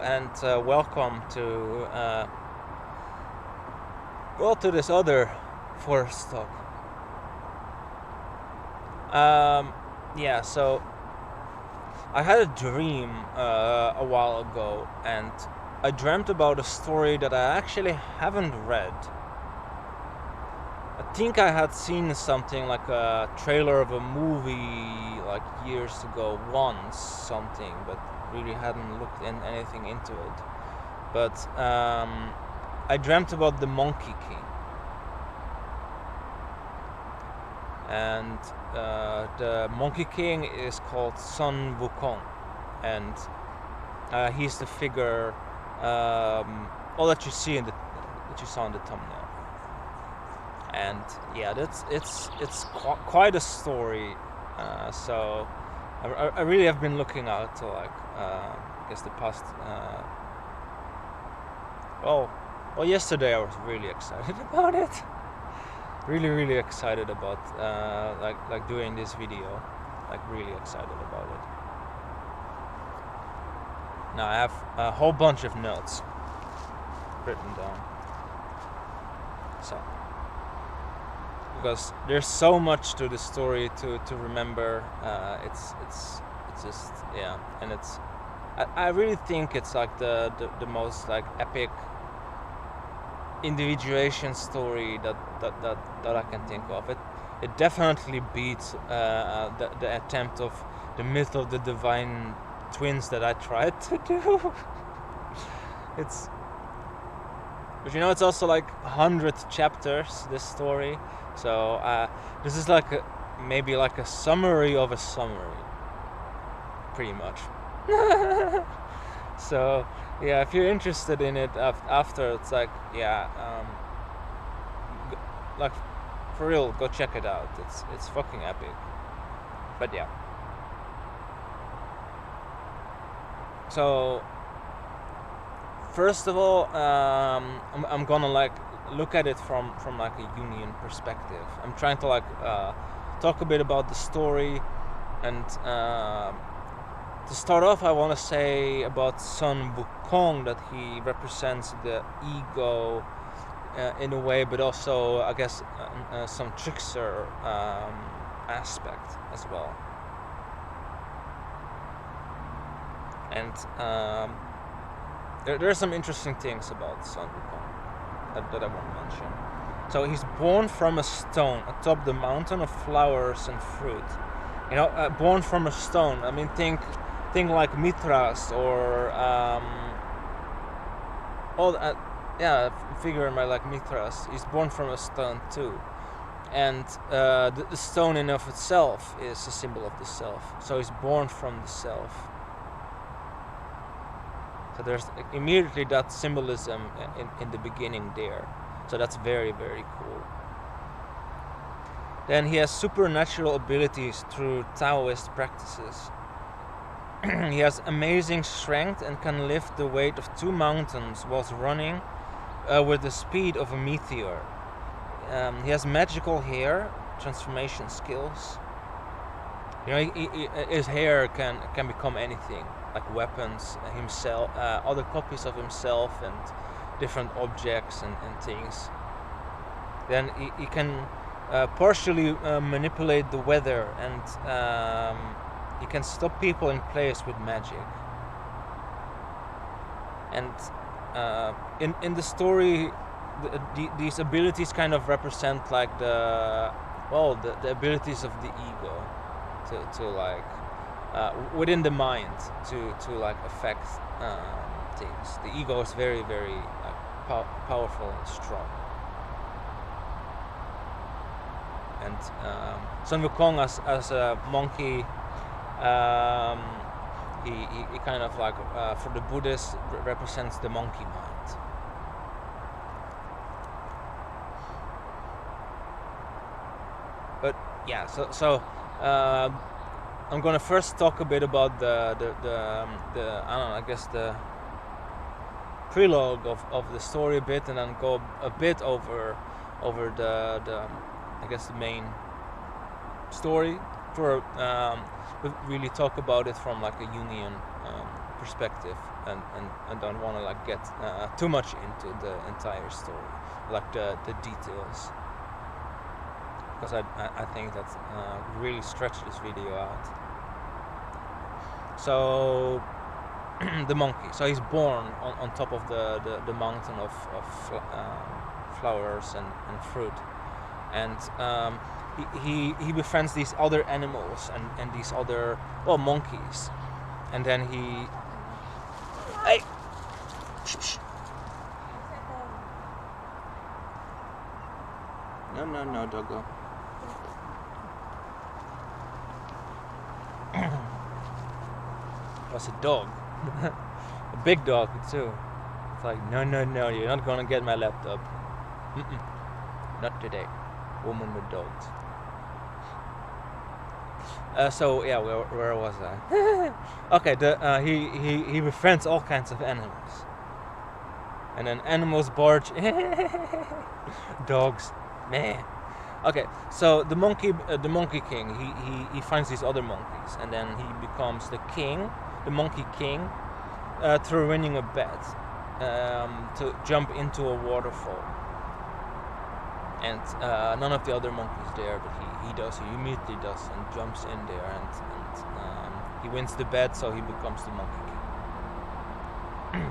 and welcome to to this other forest talk. Yeah, so I had a dream a while ago, and I dreamt about a story that I actually haven't read. I think I had seen something like a trailer of a movie like years ago once, something, but really hadn't looked anything into it. But I dreamt about the Monkey King. And the Monkey King is called Sun Wukong, and he's the figure all that you see that you saw in the thumbnail. And yeah, it's quite a story. So I really have been looking out to I guess the past. Well, yesterday I was really excited about it. Really excited about like doing this video. Like really excited about it. Now I have a whole bunch of notes written down. So. Because there's so much to the story to remember. It's just, yeah, and I really think it's like the most like epic individuation story that I can think of. It definitely beats the attempt of the myth of the divine twins that I tried to do. But it's also like 100 chapters, this story. So this is like maybe like a summary of a summary, pretty much. So yeah, if you're interested in it after, it's like, yeah, like for real, go check it out. It's fucking epic. But yeah. So first of all, I'm gonna like look at it from like a Jungian perspective. I'm trying to like talk a bit about the story, and to start off, I want to say about Sun Wukong that he represents the ego in a way, but also I guess some trickster aspect as well. And there are some interesting things about Sun Wukong that I want to mention. So he's born from a stone atop the mountain of flowers and fruit. Born from a stone. I mean, think like Mithras or figure in my like Mithras. He's born from a stone too, and the stone in of itself is a symbol of the self. So he's born from the self. So there's immediately that symbolism in the beginning there. So that's very, very cool. Then he has supernatural abilities through Taoist practices. He has amazing strength and can lift the weight of 2 mountains whilst running with the speed of a meteor. He has magical hair, transformation skills. His hair can become anything. Like weapons, himself, other copies of himself, and different objects and things. Then he can partially manipulate the weather, and he can stop people in place with magic. And in the story, these abilities kind of represent like the abilities of the ego to like. Within the mind to like affect things. The ego is very, very powerful and strong. And Sun Wukong as a monkey, he kind of like for the Buddhists represents the monkey mind. But yeah, so. I'm gonna first talk a bit about the I don't know, I guess the prelogue of the story a bit, and then go a bit over the I guess the main story, for really talk about it from like a Jungian perspective, and don't want to like get too much into the entire story, like the details, because I think that really stretched this video out. So the monkey. So he's born on top of the mountain of flowers and fruit, and he befriends these other animals and these other monkeys, and then he hey no doggo. It was a dog. A big dog too. It's like no, you're not gonna get my laptop. Not today. Woman with dogs. So yeah, where was I? Okay, he befriends all kinds of animals, and then animals barge. Dogs, man. Okay, so the monkey king, he finds these other monkeys, and then he becomes the king, the monkey king, through winning a bet to jump into a waterfall. And none of the other monkeys there, but he does. He immediately does and jumps in there, and he wins the bet, so he becomes the monkey king.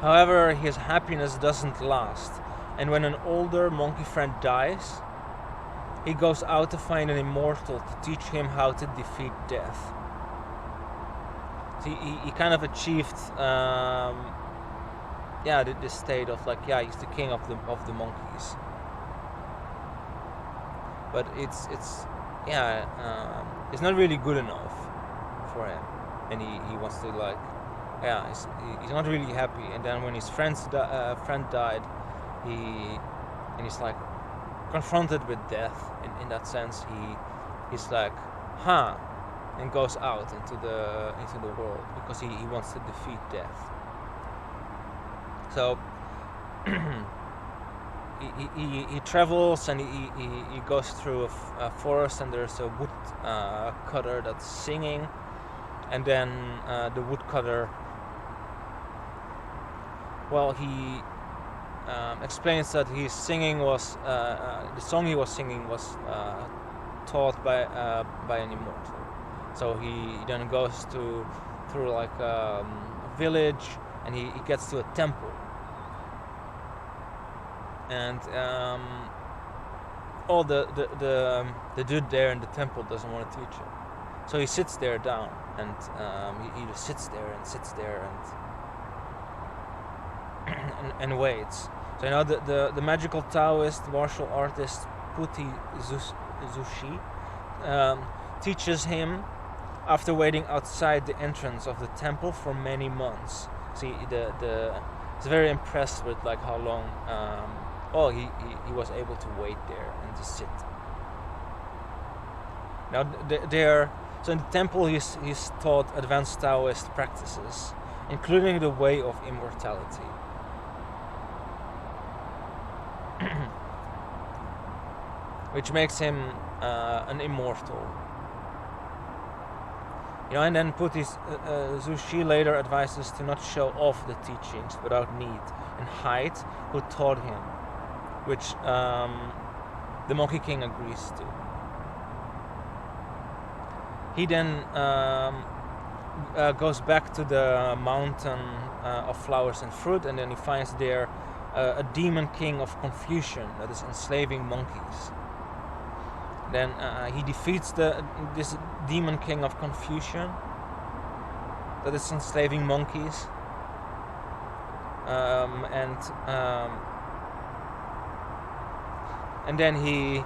However, his happiness doesn't last, and when an older monkey friend dies, he goes out to find an immortal to teach him how to defeat death. So he kind of achieved this state of like, he's the king of the monkeys, but it's not really good enough for him, and he wants to like, he's not really happy. And then when his friend died, he's like confronted with death in that sense. He's like, and goes out into the world because he wants to defeat death. So he travels, and he goes through a forest, and there's a wood cutter that's singing, and then the woodcutter, he explains that his singing was the song he was singing was taught by an immortal. So he then goes through like a village, and he gets to a temple, and the dude there in the temple doesn't want to teach him, so he sits there down, and he just sits there and waits. So the magical Taoist martial artist Puti Zushi teaches him after waiting outside the entrance of the temple for many months. See, he's very impressed with like how long he was able to wait there and to sit. Now so in the temple he's taught advanced Taoist practices, including the way of immortality. Which makes him an immortal. And then Puti Zushi later advises to not show off the teachings without need, and hide who taught him, which the Monkey King agrees to. He then goes back to the mountain of flowers and fruit, and then he finds there a demon king of confusion that is enslaving monkeys. Then he defeats this demon king of confusion that is enslaving monkeys, and then he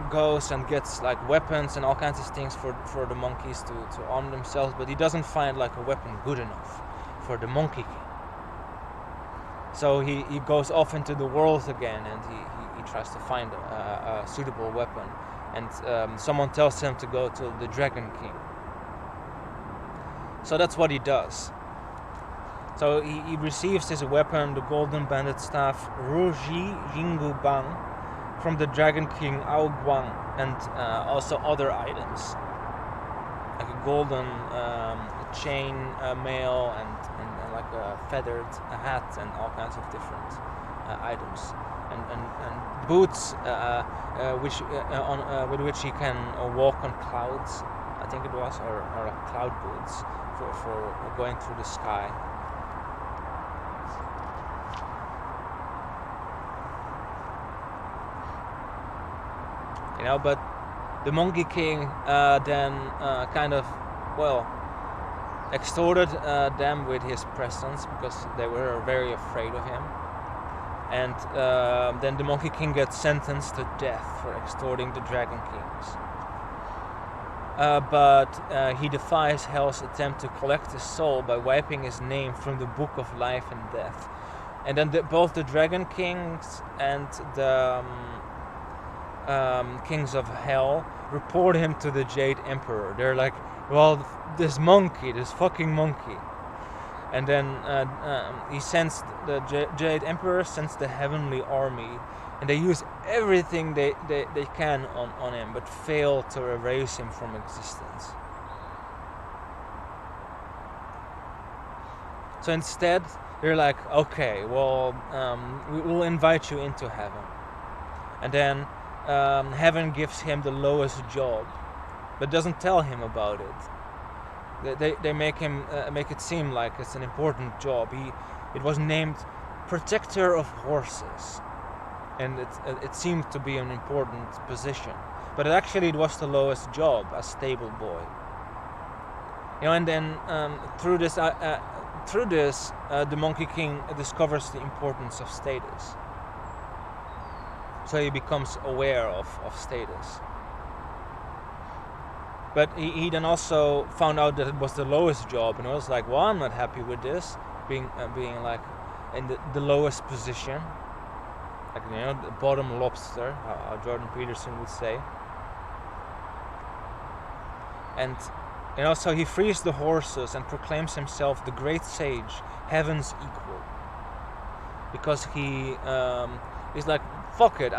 goes and gets like weapons and all kinds of things for the monkeys to arm themselves, but he doesn't find like a weapon good enough for the Monkey King. So he goes off into the world again, and he tries to find a suitable weapon, and someone tells him to go to the Dragon King. So that's what he does. So he receives his weapon, the golden banded staff Ruji Jingu Bang, from the Dragon King Ao Guang, and also other items, like a golden chain mail and like a feathered hat and all kinds of different items and boots with which he can walk on clouds, I think it was, or like cloud boots for going through the sky. But the Monkey King then kind of, extorted them with his presence because they were very afraid of him. And then the Monkey King gets sentenced to death for extorting the Dragon Kings. But he defies Hell's attempt to collect his soul by wiping his name from the Book of Life and Death. And then both the Dragon Kings and the Kings of Hell report him to the Jade Emperor. They're like, well, this fucking monkey. And then he sends the Jade Emperor sends the heavenly army, and they use everything they can on him, but fail to erase him from existence. So instead, they're like, okay, well, we will invite you into heaven. And then heaven gives him the lowest job, but doesn't tell him about it. They make it seem like it's an important job. It was named Protector of Horses, and it seemed to be an important position, but actually it was the lowest job, as stable boy. And then through this, the Monkey King discovers the importance of status. So he becomes aware of status. But he then also found out that it was the lowest job, and was like, well, I'm not happy with this, being like in the lowest position, like, the bottom lobster, how Jordan Peterson would say. And so he frees the horses and proclaims himself the great sage, heaven's equal, because he's like, fuck it,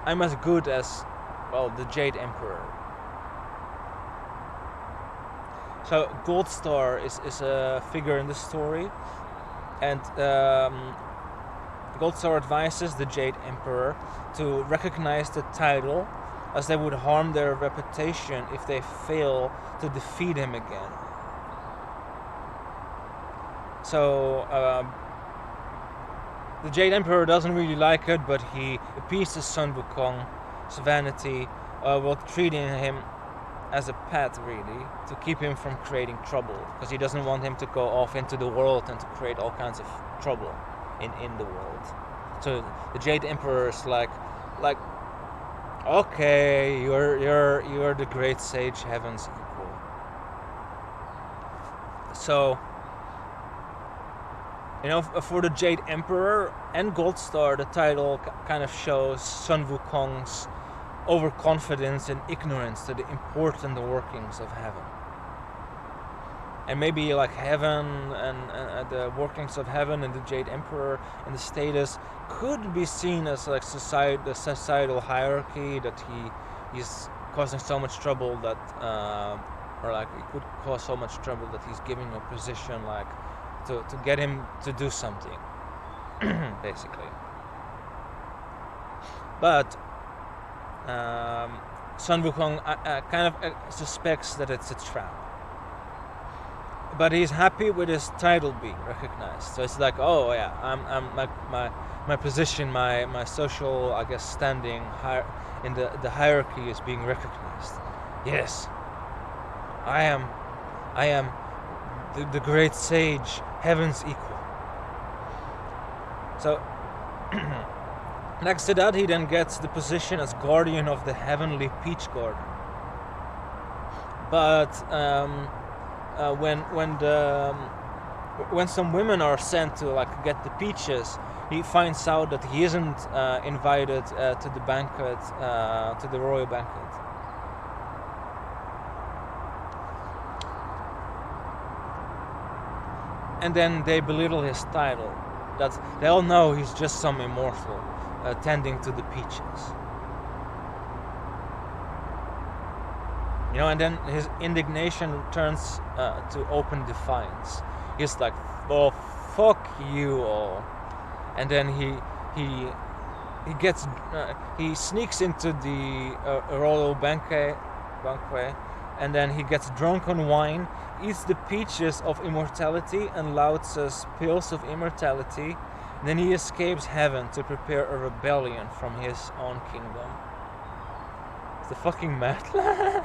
I'm as good as, the Jade Emperor. So Goldstar is a figure in the story, and Goldstar advises the Jade Emperor to recognize the title, as they would harm their reputation if they fail to defeat him again. So the Jade Emperor doesn't really like it, but he appeases Sun Wukong's vanity while treating him as a pet, really, to keep him from creating trouble, because he doesn't want him to go off into the world and to create all kinds of trouble in the world. So the Jade Emperor is like, okay, you're the great sage, heaven's equal. So, for the Jade Emperor and Goldstar, the title kind of shows Sun Wukong's overconfidence and ignorance to the important workings of heaven. And maybe like heaven and the workings of heaven and the Jade Emperor and the status could be seen as like the societal hierarchy, that he's causing so much trouble that, or like it could cause so much trouble that he's giving a position like to get him to do something, basically. But Sun Wukong kind of suspects that it's a trap. But he's happy with his title being recognized. So it's like, oh yeah, I'm like my position, my social, I guess, standing in the hierarchy is being recognized. Yes, I am the great sage, heaven's equal. So next to that, he then gets the position as guardian of the heavenly peach garden. But when some women are sent to like get the peaches, he finds out that he isn't invited to the banquet, to the royal banquet. And then they belittle his title. That they all know he's just some immortal tending to the peaches. And then his indignation turns to open defiance. He's like, "Oh, fuck you all," and then he gets he sneaks into the royal banquet, and then he gets drunk on wine, eats the peaches of immortality and Lao Tzu's pills of immortality. Then he escapes heaven to prepare a rebellion from his own kingdom. It's the fucking mad lad.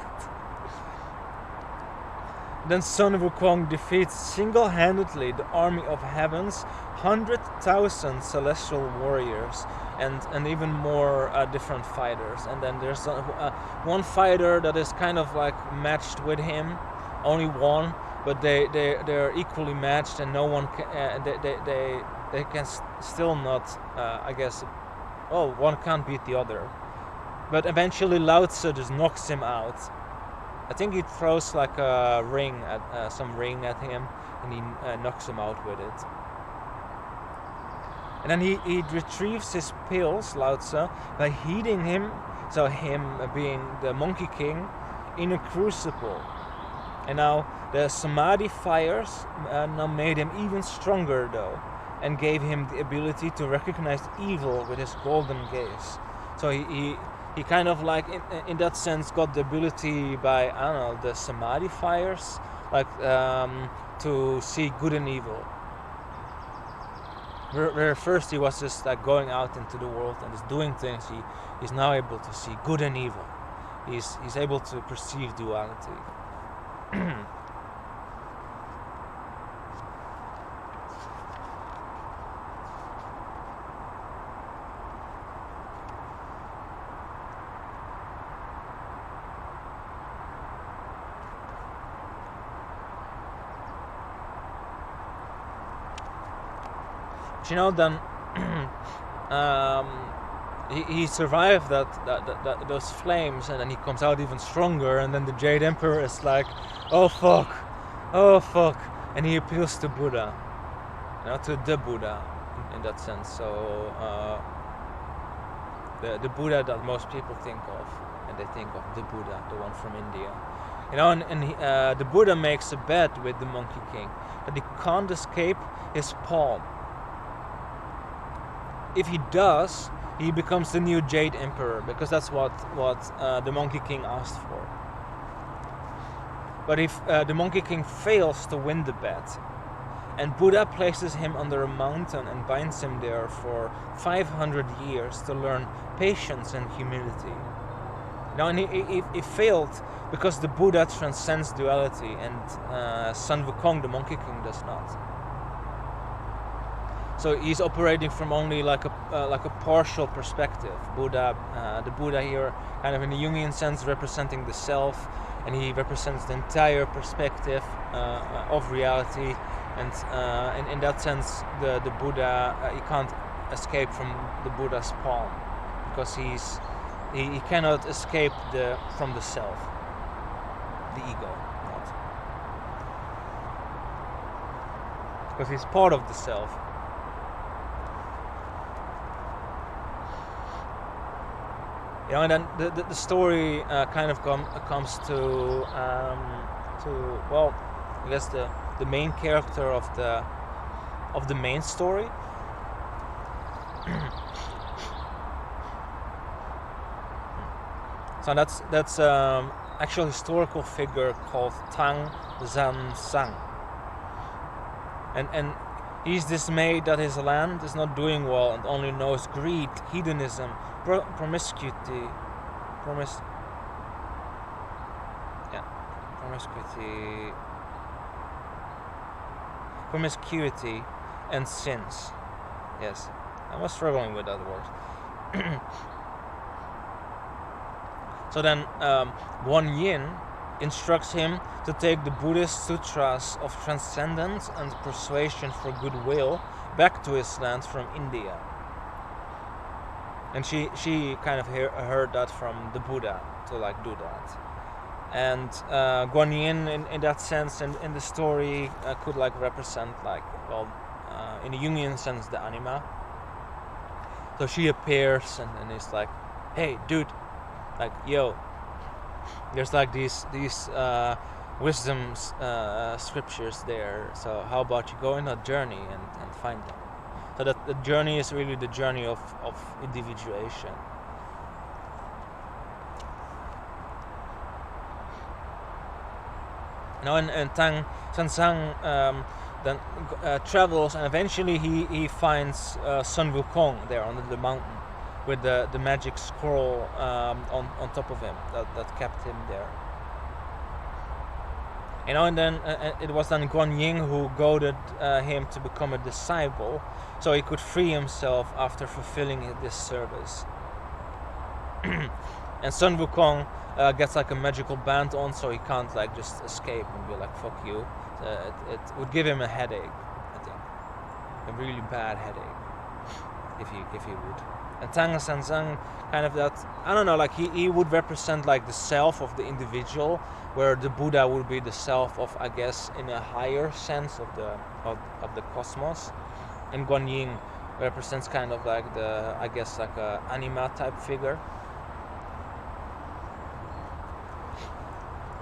Then Sun Wukong defeats single-handedly the army of heaven's 100,000 celestial warriors and even more different fighters. And then there's one fighter that is kind of like matched with him, only one, but they're equally matched, and no one can, they can still not, I guess. Oh, one can't beat the other. But eventually Lao Tzu just knocks him out. I think he throws like a ring at some ring at him, and he knocks him out with it. And then he retrieves his pills, Lao Tzu, by heating him, so him being the Monkey King, in a crucible. And now the Samadhi fires now made him even stronger though, and gave him the ability to recognize evil with his golden gaze. So he kind of like in that sense got the ability by, I don't know, the Samadhi fires, like to see good and evil. Where first he was just like going out into the world and just doing things, he's now able to see good and evil. He's able to perceive duality. Then he survived those flames, and then he comes out even stronger, and then the Jade Emperor is like, oh fuck, and he appeals to Buddha, to the Buddha in that sense. So the Buddha that most people think of, and they think of the Buddha, the one from India. And the Buddha makes a bet with the Monkey King that he can't escape his palm. If he does, he becomes the new Jade Emperor, because that's what the Monkey King asked for. But if the Monkey King fails to win the bet, and Buddha places him under a mountain and binds him there for 500 years to learn patience and humility. And he failed because the Buddha transcends duality, and Sun Wukong, the Monkey King, does not. So he's operating from only like a partial perspective. The Buddha here, kind of in a Jungian sense, representing the self, and he represents the entire perspective of reality. And in that sense, the Buddha, he can't escape from the Buddha's palm, because he cannot escape from the self, the ego, because he's part of the self. And then the story kind of comes to well, I guess the main character of the main story. So that's actual historical figure called Tang Zhan Sang, and he's dismayed that his land is not doing well and only knows greed, hedonism, promiscuity, and sins. Yes, I was struggling with that word. So then Guan Yin instructs him to take the Buddhist sutras of transcendence and persuasion for goodwill back to his land from India. And she kind of heard that from the Buddha to like do that. And Guan Yin in that sense, in the story, could like represent like, well, in a Jungian sense, the anima. So she appears and is like, hey dude, like, yo, there's like these wisdom scriptures there. So how about you go on a journey and find them? So that the journey is really the journey of individuation. And Tang Sansang then travels, and eventually he finds Sun Wukong there under the mountain with the magic scroll on top of him that kept him there. And then it was then Guan Ying who goaded him to become a disciple, so he could free himself after fulfilling this service. And Sun Wukong gets like a magical band on, so he can't like just escape and be like fuck you. It would give him a headache, I think, a really bad headache if he would. And Tang Sanzang kind of that, I don't know, like he would represent like the self of the individual, where the Buddha would be the self of, I guess, in a higher sense of the cosmos, and Guan Yin represents kind of like the, I guess, like a anima type figure,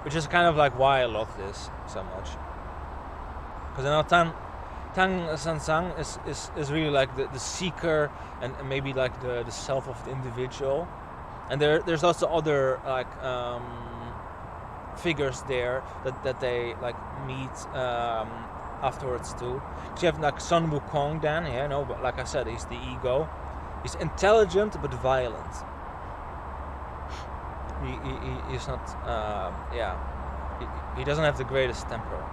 which is kind of like why I love this so much, because I know Tang Sansang is really like the seeker and maybe like the self of the individual, and there's also other like figures there that they like meet afterwards too. So you have like Sun Wukong then, but like I said, he's the ego. He's intelligent but violent. He's not he doesn't have the greatest temper.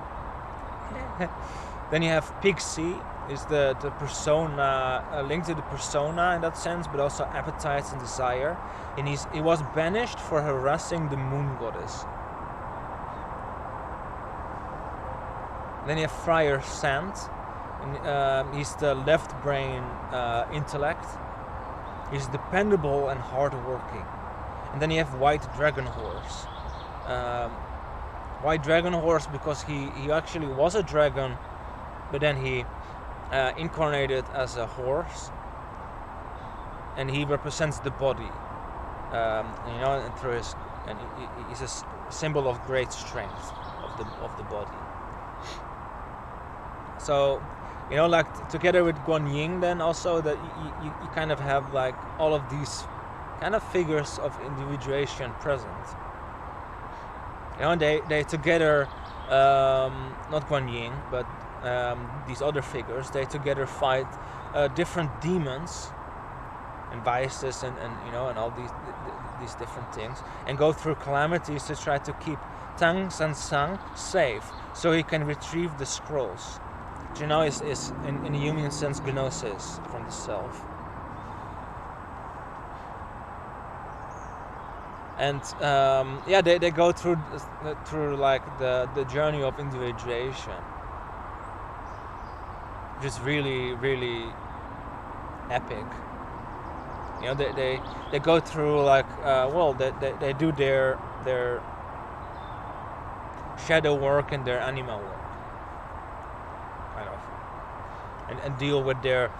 Then you have Pixie, is the persona, linked to the persona in that sense, but also appetites and desire. And he was banished for harassing the moon goddess. Then you have Friar Sand, and he's the left brain intellect. He's dependable and hardworking. And then you have White Dragon Horse. White Dragon Horse because he actually was a dragon, but then he incarnated as a horse, and he represents the body, and through his, and he's a symbol of great strength of the body. So, like together with Guan Yin, then also that you kind of have like all of these kind of figures of individuation present. They together, not Guan Yin, but these other figures, they together fight different demons and vices and all these different things, and go through calamities to try to keep Tang Sansang safe, so he can retrieve the scrolls, which is in a Jungian sense gnosis from the self. And they go through like the journey of individuation, which is really, really epic. They go through like they do their shadow work and their anima work, kind of, and deal with their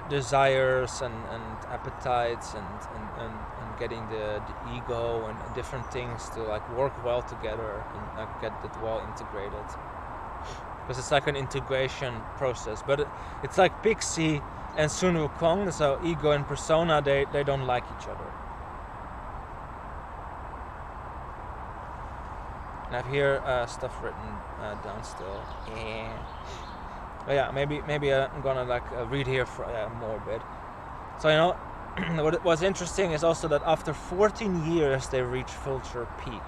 desires and appetites and getting the ego and different things to like work well together and get it well integrated, because it's like an integration process. But it's like Pixie and Sun Wukong, so ego and persona, they don't like each other. And I have here stuff written down still. But yeah, maybe I'm gonna like read here for more a bit. So what's interesting is also that after 14 years they reach Vulture Peak.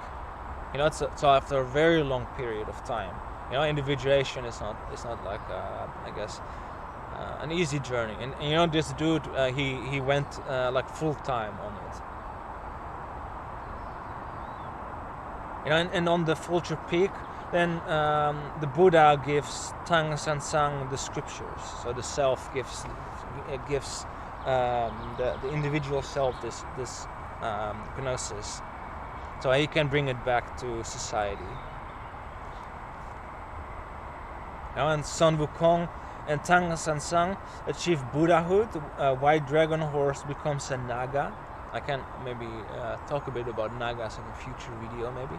So after a very long period of time. Individuation is not like I guess an easy journey. And this dude he went like full time on it. And on the Vulture Peak, then the Buddha gives Tang Sansang the scriptures. So the self gives the individual self this gnosis, so he can bring it back to society. And Sun Wukong and Tang Sansang achieve Buddhahood. White Dragon Horse becomes a Naga, I can maybe talk a bit about Nagas in a future video, maybe.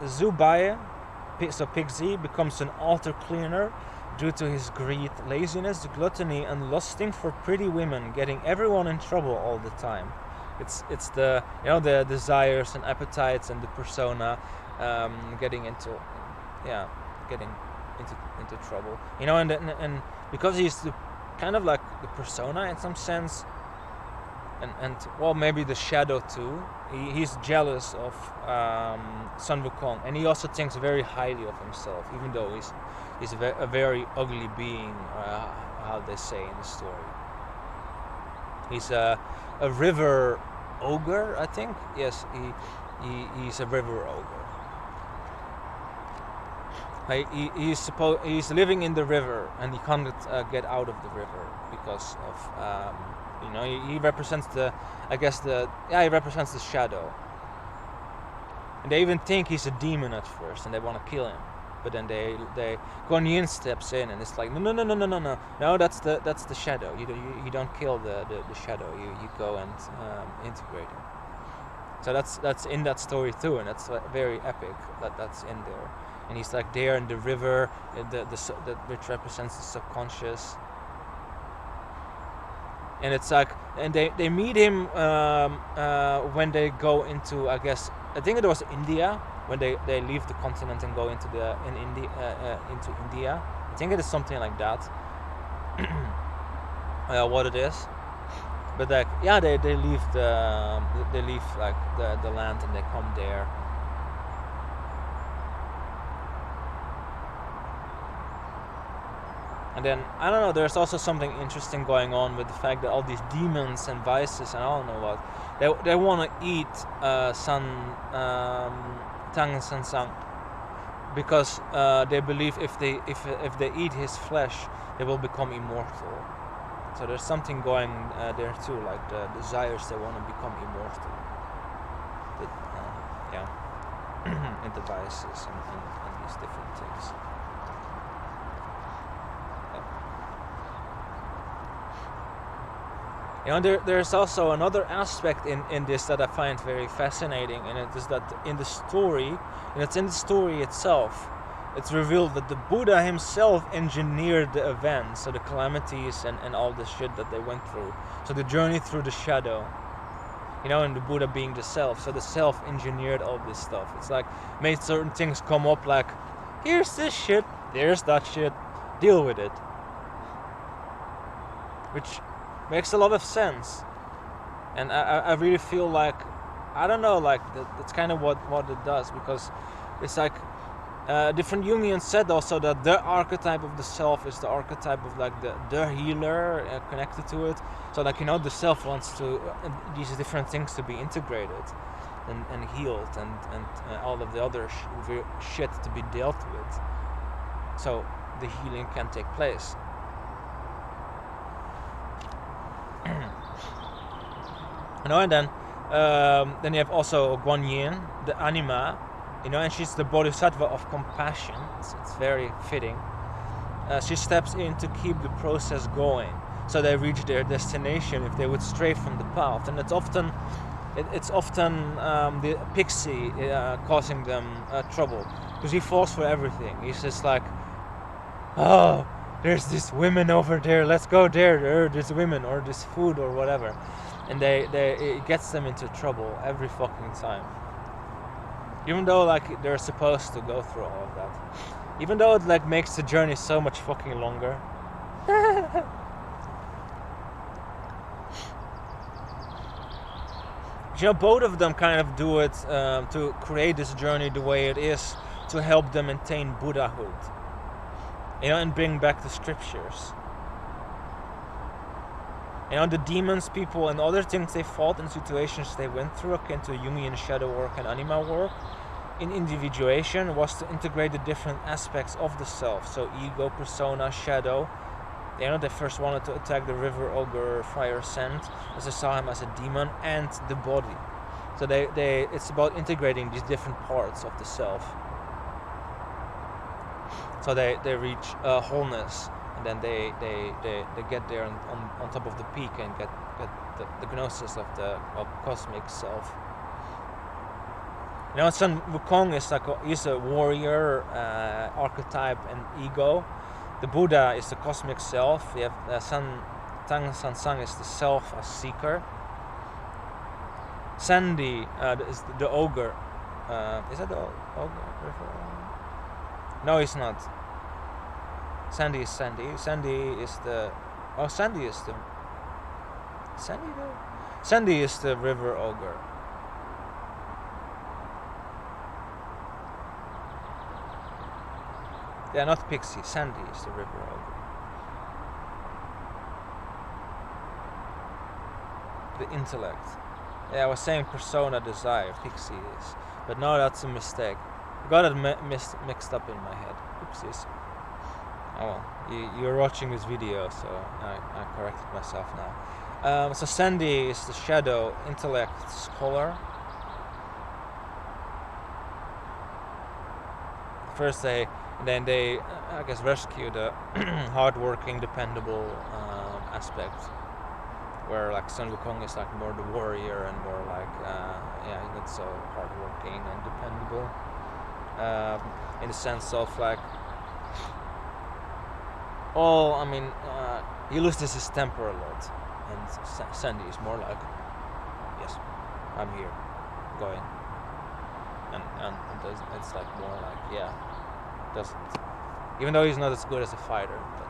Zubaye, so Pigzy, becomes an altar cleaner due to his greed, laziness, gluttony, and lusting for pretty women, getting everyone in trouble all the time. It's the the desires and appetites and the persona getting into trouble. And because he's the kind of like the persona in some sense, and well, maybe the shadow too. He's jealous of Sun Wukong, and he also thinks very highly of himself, even though he's a very ugly being, how they say in the story. He's a river ogre, I think. Yes, he's a river ogre. He's living in the river, and he can't get out of the river because of he represents he represents the shadow. And they even think he's a demon at first, and they want to kill him. But then Guan Yin steps in, and it's like no, that's the shadow. You don't kill the shadow. You go and integrate him. So that's in that story too, and that's very epic that's in there. And he's like there in the river, which represents the subconscious. And it's like, and they meet him when they go into, I think it was India, when they leave the continent and go into into India. I think it is something like that. What it is, but like they leave like the land, and they come there. And then, I don't know, there's also something interesting going on with the fact that all these demons and vices and I don't know what, they want to eat Tang San Sang, because they believe if they eat his flesh, they will become immortal. So there's something going there too, like the desires, they want to become immortal. And the vices and these different things. There's also another aspect in this that I find very fascinating, and it is that in the story, and it's in the story itself, it's revealed that the Buddha himself engineered the events, so the calamities and all the shit that they went through. So the journey through the shadow, and the Buddha being the self, so the self engineered all this stuff. It's like made certain things come up, like here's this shit, there's that shit, deal with it, which makes a lot of sense. And I really feel like, I don't know, like that's kind of what it does, because it's like different Jungians said also that the archetype of the self is the archetype of like the healer connected to it. So like the self wants to these different things to be integrated and healed and all of the other shit to be dealt with, so the healing can take place. And then you have also Guan Yin, the anima, and she's the bodhisattva of compassion. It's very fitting. She steps in to keep the process going, so they reach their destination if they would stray from the path. And it's often the pixie causing them trouble, because he falls for everything. He's just like, oh, there's this women over there, let's go there, or there's women, or this food, or whatever. And it gets them into trouble every fucking time. Even though like they're supposed to go through all of that. Even though it like makes the journey so much fucking longer. Both of them kind of do it to create this journey the way it is, to help them maintain Buddhahood. And bring back the scriptures. The demons, people, and other things they fought and situations they went through, akin to Jungian shadow work and anima work, in individuation, was to integrate the different aspects of the self. So ego, persona, shadow. They first wanted to attack the river ogre Friar Sand, as they saw him as a demon, and the body. So it's about integrating these different parts of the self. So they reach wholeness. And then they get there on top of the peak and get the gnosis of the cosmic self. Sun Wukong is he's a warrior archetype and ego. The Buddha is the cosmic self. We have Tang San Sang is the self as seeker. Sandy is the ogre. Is that the ogre? No, it's not. Sandy is Sandy. Sandy is the river ogre. Yeah, not Pixie. Sandy is the river ogre. The intellect. Yeah, I was saying persona desire. Pixie is, but no, that's a mistake. I got it mixed up in my head. Oopsies. Oh well, you're watching this video, so I corrected myself now. So Sandy is the shadow, intellect, scholar. First then they, I guess, rescue the hardworking, dependable aspect, where like Sun Wukong is like more the warrior and more like he's not so hardworking and dependable, in the sense of like he loses his temper a lot, and Sandy is more like, yes, I'm here, going, and it's like more like doesn't, even though he's not as good as a fighter. But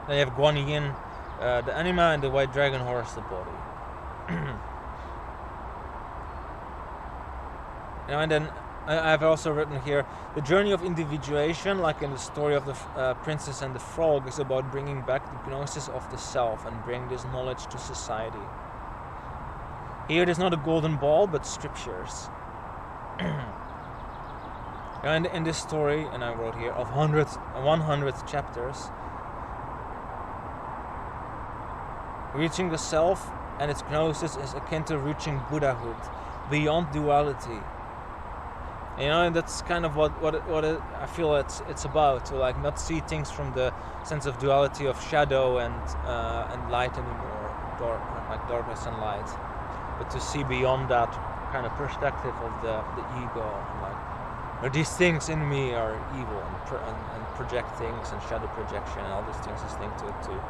then you have Guan Yin, the anima, and the white dragon horse, the body. And then I've also written here, the journey of individuation, like in the story of the princess and the frog, is about bringing back the gnosis of the self and bring this knowledge to society. Here it is not a golden ball, but scriptures. And in this story, and I wrote here, of 100 chapters, reaching the self and its gnosis is akin to reaching Buddhahood, beyond duality. And that's kind of what I feel it's about, to like not see things from the sense of duality of shadow and light anymore, like darkness and light, but to see beyond that kind of perspective of the ego, and like, these things in me are evil, and project things, and shadow projection, and all these things is linked to it too.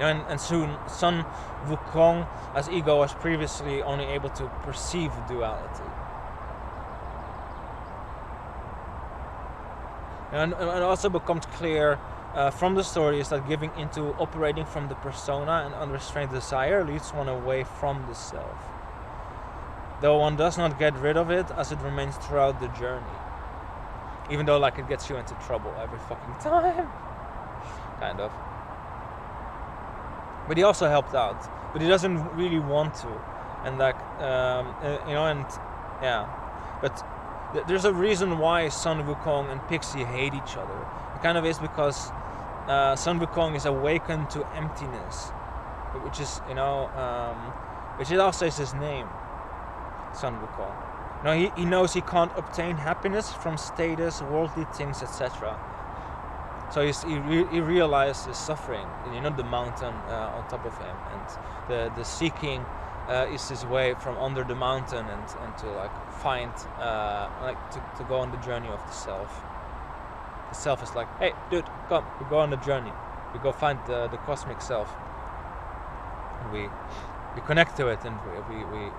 And soon Sun Wukong as ego was previously only able to perceive duality. And it also becomes clear from the story is that giving into operating from the persona and unrestrained desire leads one away from the self, though one does not get rid of it, as it remains throughout the journey, even though like it gets you into trouble every fucking time, kind of. But he also helped out, but he doesn't really want to, and like but there's a reason why Sun Wukong and Pixie hate each other. It kind of is because Sun Wukong is awakened to emptiness, which is which it also is his name, Sun Wukong. He knows he can't obtain happiness from status, worldly things, etc. So he realizes suffering, the mountain on top of him, and the seeking is his way from under the mountain and to like find to go on the journey of the self. The self is like, hey dude, come, we go on the journey, we go find the cosmic self, and we connect to it, and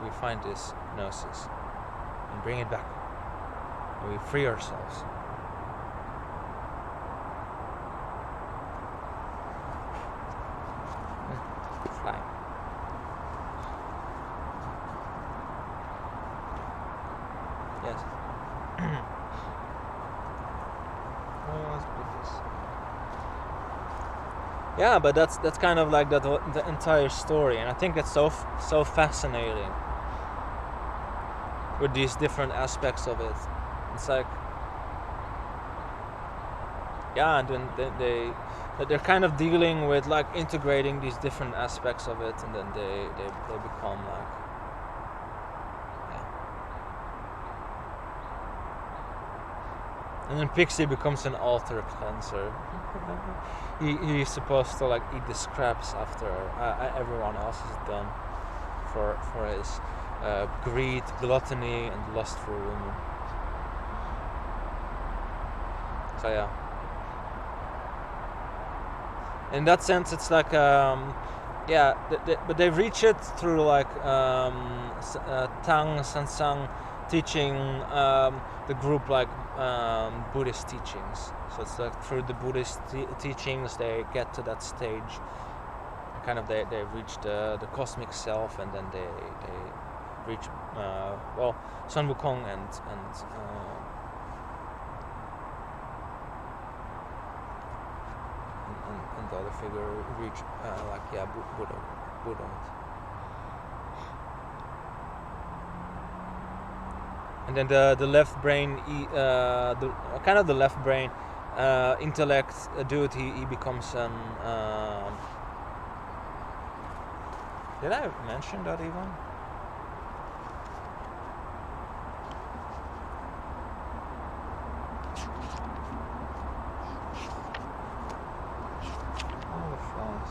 we find this gnosis and bring it back, and we free ourselves. Yes. Yeah, but that's kind of like the entire story, and I think it's so fascinating with these different aspects of it. It's like, and then they're kind of dealing with like integrating these different aspects of it, and then they become like, And then Pixie becomes an altar cleanser. He's supposed to like eat the scraps after everyone else is done for his greed, gluttony, and lust for women. So yeah. In that sense, it's like yeah, but they reach it through like Tang Sansang teaching the group like Buddhist teachings. So it's like through the Buddhist teachings they get to that stage. Kind of they reach the cosmic self, and then they reach well, Sun Wukong and the other figure reach like yeah Buddha. And then the left brain, the kind of the left brain intellect dude, he becomes an. Did I mention that even? Oh, the flies.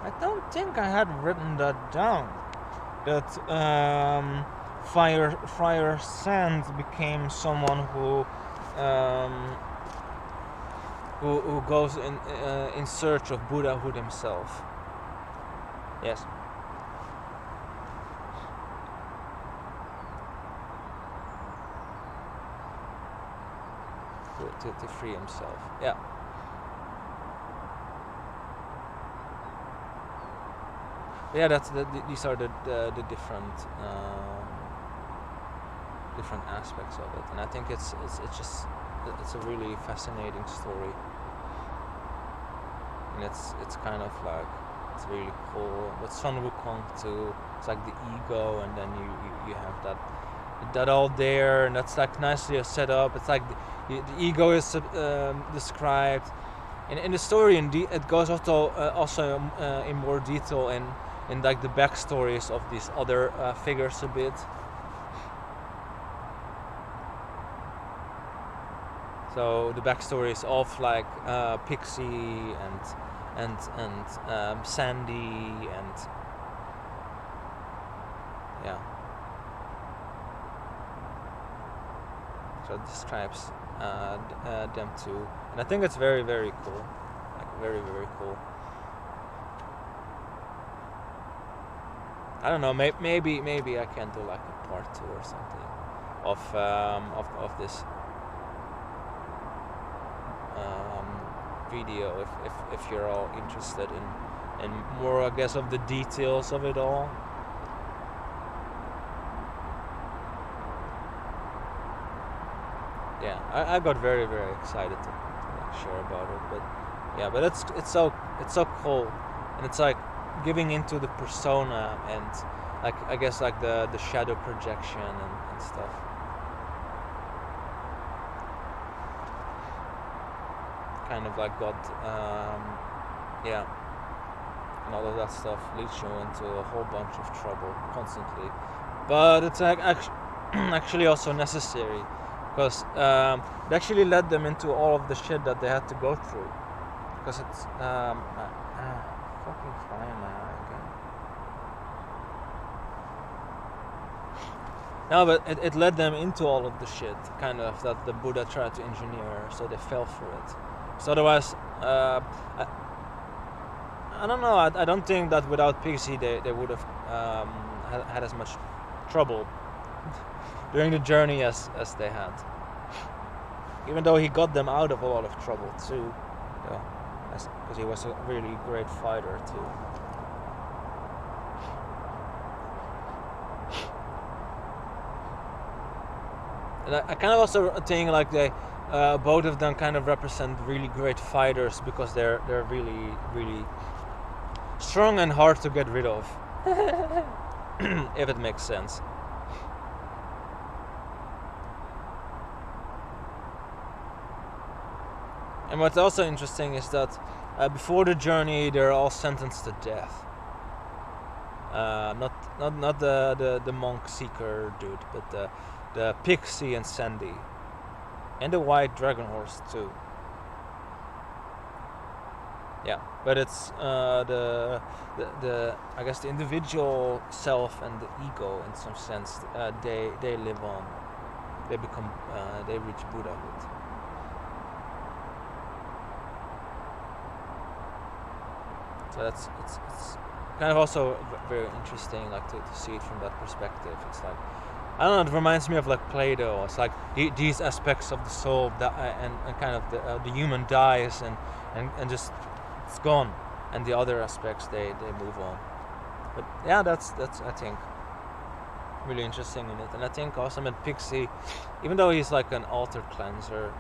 I don't think I had written that down. That Friar Sand became someone who goes in search of Buddhahood himself. Yes. To free himself. Yeah. Yeah, these are the different different aspects of it, and I think it's a really fascinating story, and it's kind of like it's really cool. With Sun Wukong too, it's like the ego, and then you have that all there, and that's like nicely set up. It's like the ego is described, and in the story, it goes also in more detail in like the backstories of these other figures a bit. So the backstories of like Pixie and Sandy and yeah. So it describes them too, and I think it's very, very cool, like very, very cool. I don't know. Maybe I can do like a part 2 or something of this video if you're all interested in more, I guess, of the details of it all. Yeah, I got very, very excited to like share about it, but yeah, but it's so cool, and it's like giving into the persona and like I guess like the shadow projection and stuff. Kind of like got yeah, and all of that stuff leads you into a whole bunch of trouble constantly, but it's like actually also necessary, because it actually led them into all of the shit that they had to go through, because it's fucking fly in my eye again. No, but it led them into all of the shit, kind of, that the Buddha tried to engineer, so they fell for it. So otherwise, I don't know, I don't think that without Pixie they would have had as much trouble during the journey as they had. Even though he got them out of a lot of trouble too, because he was a really great fighter too. And I kind of also think like they both of them kind of represent really great fighters, because they're really, really strong and hard to get rid of. If it makes sense. And what's also interesting is that before the journey, they're all sentenced to death. Not the monk seeker dude, but the pixie and Sandy, and the white dragon horse too. Yeah, but it's the I guess the individual self and the ego in some sense. They live on. They become they reach Buddhahood. So it's kind of also very interesting, like to see it from that perspective. It's like, I don't know, it reminds me of like Plato. It's like these aspects of the soul that and kind of the human dies and just it's gone, and the other aspects they move on. But yeah, that's I think really interesting in it. And I think also with Pixie, even though he's like an altar cleanser,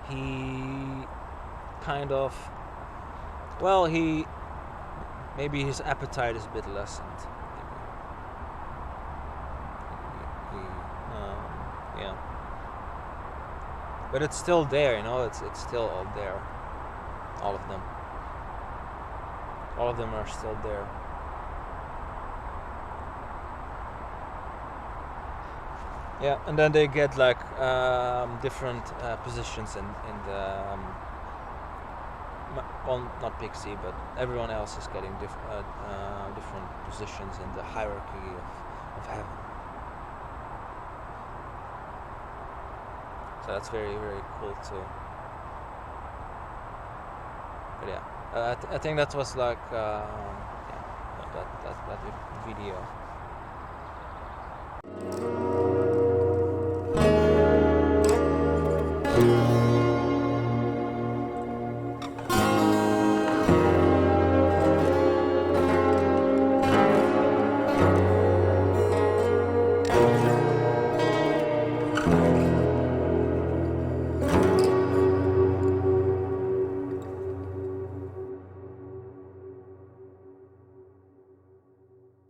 he kind of, well, maybe his appetite is a bit lessened. Yeah, but it's still there, you know. It's still all there. All of them. All of them are still there. Yeah, and then they get like different positions in the well, not Pixie, but everyone else is getting different positions in the hierarchy of heaven. So that's very, very cool too. But yeah, I think that was like that video.